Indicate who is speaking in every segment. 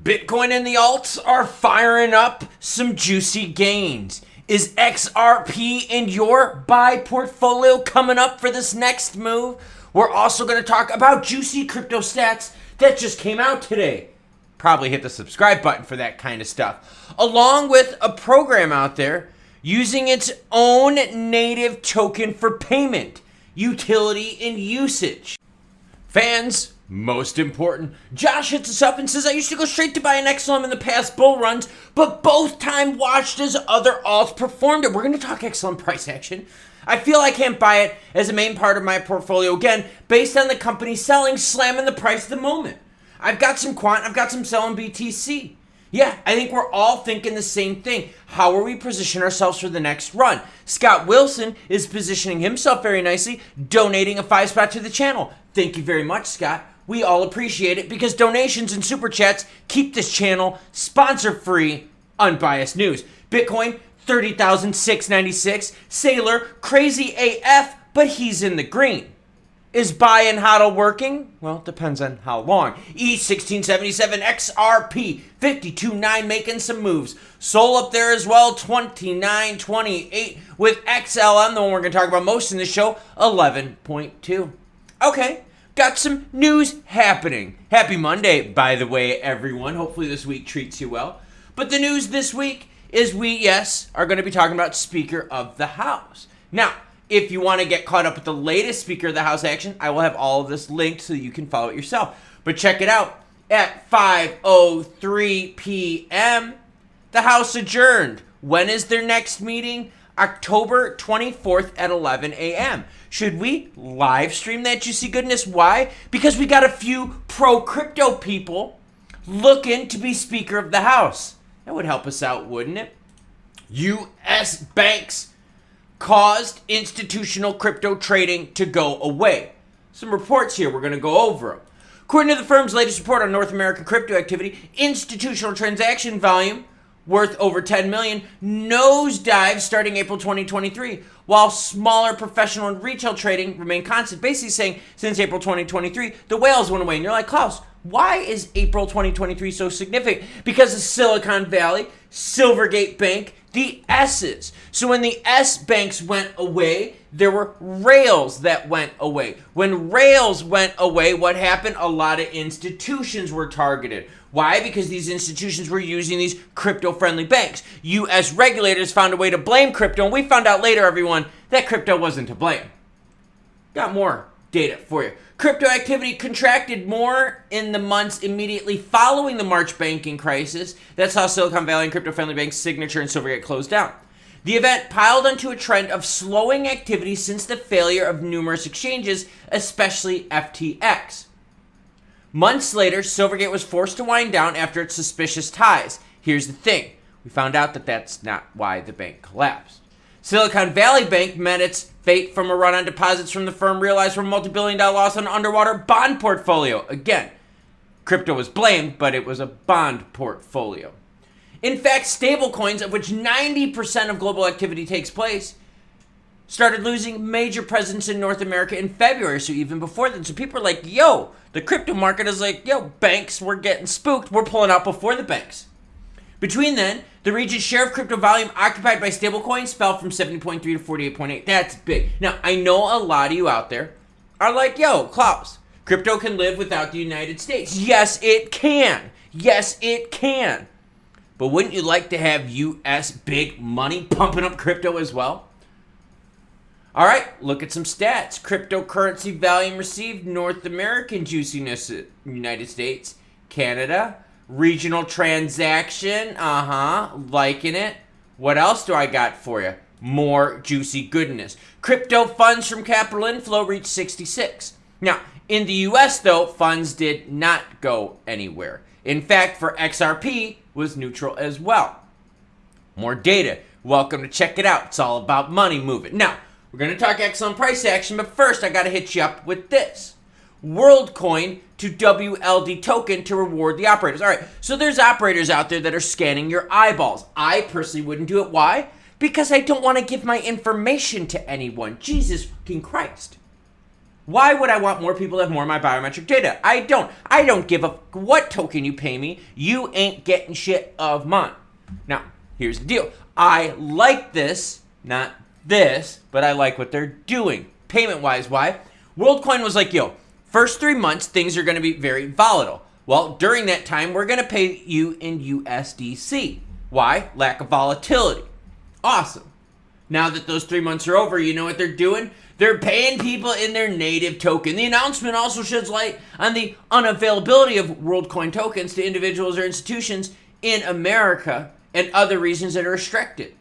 Speaker 1: Bitcoin and the alts are firing up some juicy gains. Is XRP in your buy portfolio coming up for this next move? We're also going to talk about juicy crypto stats that just came out today. Probably hit the subscribe button for that kind of stuff. Along with a program out there using its own native token for payment, utility, and usage. Fans, most important, Josh hits us up and says, I used to go straight to buy an XLM in the past bull runs, but both time watched as other alts performed it. We're going to talk XLM price action. I feel I can't buy it as a main part of my portfolio, again, based on the company selling, slamming the price at the moment. I've got some quant, I've got some selling BTC. Yeah, I think we're all thinking the same thing. How are we positioning ourselves for the next run? Scott Wilson is positioning himself very nicely, donating a 5-spot to the channel. Thank you very much, Scott. We all appreciate it because donations and super chats keep this channel sponsor-free, unbiased news. Bitcoin, 30,696. Sailor, crazy AF, but he's in the green. Is buy and hodl working? Well, it depends on how long. ETH 1677, XRP 52.9 making some moves. Sol up there as well, 29.28 with XLM, the one we're going to talk about most in the show, 11.2. Okay, got some news happening. Happy Monday, by the way, everyone. Hopefully this week treats you well. But the news this week is we, yes, are going to be talking about Speaker of the House. Now, if you want to get caught up with the latest Speaker of the House action, I will have all of this linked so you can follow it yourself. But check it out. At 5:03 p.m., the House adjourned. When is their next meeting? October 24th at 11 a.m. Should we live stream that juicy goodness? Why? Because we got a few pro-crypto people looking to be Speaker of the House. That would help us out, wouldn't it? U.S. banks caused institutional crypto trading to go away. Some reports here, we're going to go over them. According to the firm's latest report on North American crypto activity, institutional transaction volume worth over 10 million nosedive starting April 2023, while smaller professional and retail trading remained constant. Basically saying since April 2023, the whales went away. And you're like, Klaus, why is April 2023 so significant? Because of Silicon Valley, Silvergate Bank, the S's. So when the S banks went away, there were rails that went away. When rails went away, what happened? A lot of institutions were targeted. Why? Because these institutions were using these crypto-friendly banks. U.S. regulators found a way to blame crypto, and we found out later, everyone, that crypto wasn't to blame. Got more data for you. Crypto activity contracted more in the months immediately following the March banking crisis. That's how Silicon Valley and crypto-friendly banks Signature and Silvergate closed down. The event piled onto a trend of slowing activity since the failure of numerous exchanges, especially FTX. Months later, Silvergate was forced to wind down after its suspicious ties. Here's the thing. We found out that that's not why the bank collapsed. Silicon Valley Bank met its fate from a run on deposits from the firm realized from a multi-billion-dollar loss on an underwater bond portfolio. Again, crypto was blamed, but it was a bond portfolio. In fact, stablecoins, of which 90% of global activity takes place, started losing major presence in North America in February, so even before then. So people are like, yo, the crypto market is like, yo, banks, we're getting spooked. We're pulling out before the banks. Between then, the region's share of crypto volume occupied by stablecoins fell from 70.3 to 48.8. That's big. Now, I know a lot of you out there are like, yo, Klaus, crypto can live without the United States. Yes, it can. Yes, it can. But wouldn't you like to have U.S. big money pumping up crypto as well? All right, look at some stats. Cryptocurrency volume received, North American juiciness, United States, Canada. Regional transaction, liking it. What else do I got for you? More juicy goodness. Crypto funds from capital inflow reached 66. Now, in the U.S., though, funds did not go anywhere. In fact, for XRP, was neutral as well. More data. Welcome to check it out. It's all about money moving. Now, we're going to talk XLM price action, but first I got to hit you up with this. Worldcoin to WLD token to reward the operators. All right, so there's operators out there that are scanning your eyeballs. I personally wouldn't do it. Why? Because I don't want to give my information to anyone. Jesus fucking Christ. Why would I want more people to have more of my biometric data? I don't give a what token you pay me. You ain't getting shit of mine. Now, here's the deal. I like this, not this, but I like what they're doing. Payment-wise, why? Worldcoin was like, yo, first 3 months, things are going to be very volatile. Well, during that time, we're going to pay you in USDC. Why? Lack of volatility. Awesome. Now that those 3 months are over, you know what they're doing? They're paying people in their native token. The announcement also sheds light on the unavailability of Worldcoin tokens to individuals or institutions in America and other regions that are restricted.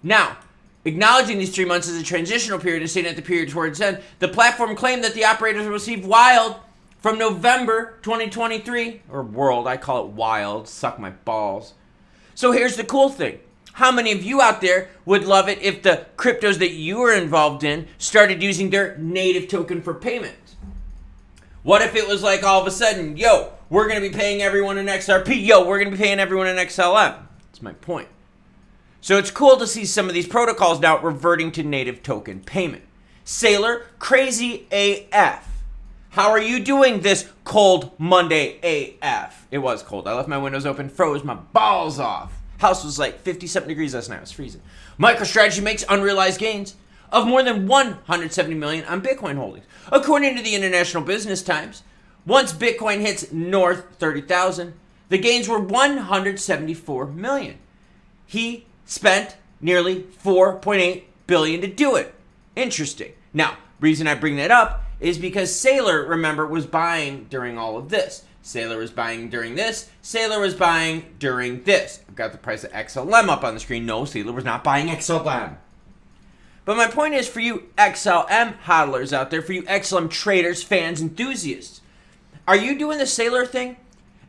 Speaker 1: Now, acknowledging these 3 months as a transitional period and stating at the period towards end, the platform claimed that the operators will receive wild from November 2023, or world, I call it wild, suck my balls. So here's the cool thing. How many of you out there would love it if the cryptos that you were involved in started using their native token for payment? What if it was like all of a sudden, yo, we're going to be paying everyone in XRP, yo, we're going to be paying everyone in XLM? That's my point. So it's cool to see some of these protocols now reverting to native token payment. Sailor, crazy AF. How are you doing this cold Monday AF? It was cold. I left my windows open, froze my balls off. House was like 50-something degrees last night. It was freezing. MicroStrategy makes unrealized gains of more than $170 million on Bitcoin holdings. According to the International Business Times, once Bitcoin hits north 30,000, the gains were $174 million. He spent nearly $4.8 billion to do it. Interesting. Now, reason I bring that up is because Sailor, remember, was buying during all of this. Sailor was buying during this. Sailor was buying during this. I've got the price of XLM up on the screen. No, Sailor was not buying XLM. But my point is, for you XLM hodlers out there, for you XLM traders, fans, enthusiasts, are you doing the Sailor thing?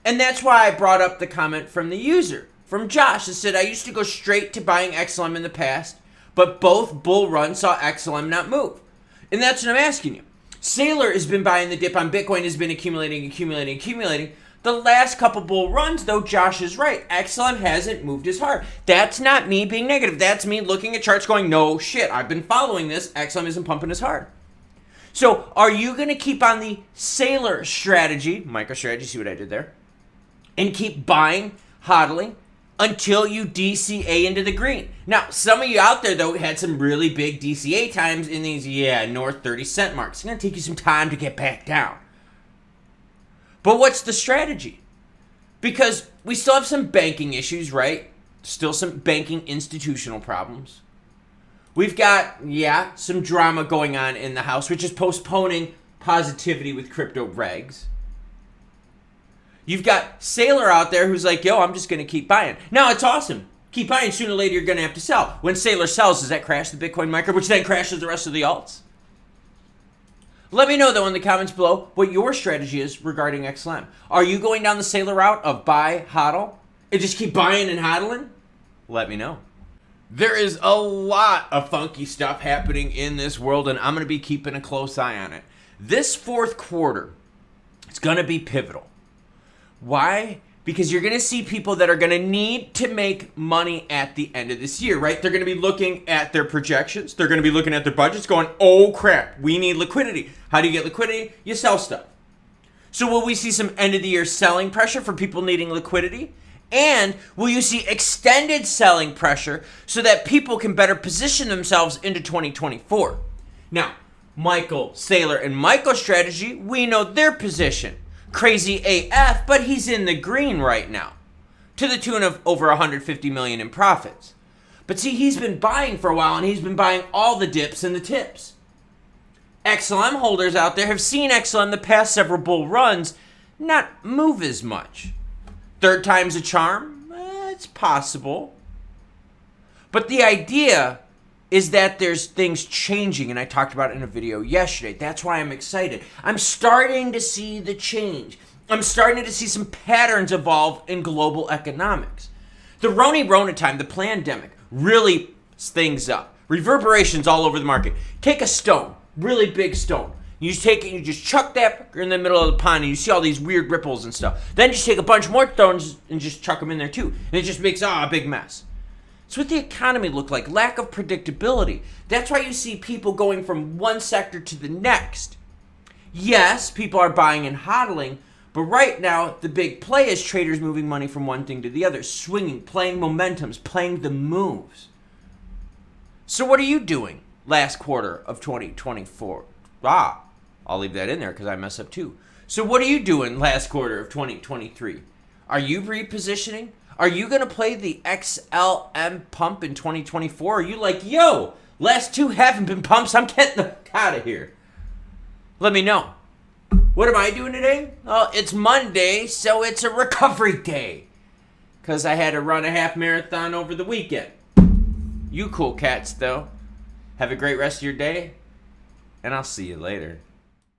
Speaker 1: And that's why I brought up the comment from the user, from Josh, that said, I used to go straight to buying XLM in the past, but both bull runs saw XLM not move. And that's what I'm asking you. Sailor has been buying the dip on Bitcoin, has been accumulating. The last couple bull runs, though, Josh is right. XLM hasn't moved as hard. That's not me being negative. That's me looking at charts going, no shit, I've been following this. XLM isn't pumping as hard. So are you going to keep on the Sailor strategy, MicroStrategy, see what I did there, and keep buying, hodling, until you DCA into the green? Now, some of you out there, though, had some really big DCA times in these, north 30-cent marks. It's going to take you some time to get back down. But what's the strategy? Because we still have some banking issues, right? Still some banking institutional problems. We've got, some drama going on in the house, which is postponing positivity with crypto regs. You've got Sailor out there who's like, yo, I'm just going to keep buying. Now, it's awesome. Keep buying. Sooner or later, you're going to have to sell. When Sailor sells, does that crash the Bitcoin market, which then crashes the rest of the alts? Let me know, though, in the comments below what your strategy is regarding XLM. Are you going down the Sailor route of buy, hodl, and just keep buying and hodling? Let me know. There is a lot of funky stuff happening in this world, and I'm going to be keeping a close eye on it. This fourth quarter, it's going to be pivotal. Why? Because you're going to see people that are going to need to make money at the end of this year, right? They're going to be looking at their projections. They're going to be looking at their budgets going, oh crap, we need liquidity. How do you get liquidity? You sell stuff. So will we see some end of the year selling pressure for people needing liquidity? And will you see extended selling pressure so that people can better position themselves into 2024? Now, Michael Sailor and MicroStrategy, we know their position. Crazy AF, but he's in the green right now, to the tune of over $150 million in profits. But see, he's been buying for a while, and he's been buying all the dips and the tips. XLM holders out there have seen XLM the past several bull runs not move as much. Third time's a charm? It's possible. But the idea is that there's things changing, and I talked about it in a video yesterday. That's why I'm excited. I'm starting to see the change. I'm starting to see some patterns evolve in global economics. The Rona time, the pandemic, really things up. Reverberations all over the market. Take a stone, really big stone. You just take it and you just chuck that in the middle of the pond, and you see all these weird ripples and stuff. Then just take a bunch more stones and just chuck them in there too. And it just makes a big mess. It's what the economy looked like, lack of predictability. That's why you see people going from one sector to the next. Yes, people are buying and hodling, but right now the big play is traders moving money from one thing to the other, swinging, playing momentums, playing the moves. So what are you doing last quarter of 2024? I'll leave that in there because I mess up too. So what are you doing last quarter of 2023? Are you repositioning? Are you going to play the XLM pump in 2024? Are you like, yo, last two haven't been pumps, I'm getting the fuck out of here? Let me know. What am I doing today? Well, it's Monday, so it's a recovery day. Because I had to run a half marathon over the weekend. You cool cats, though. Have a great rest of your day, and I'll see you later.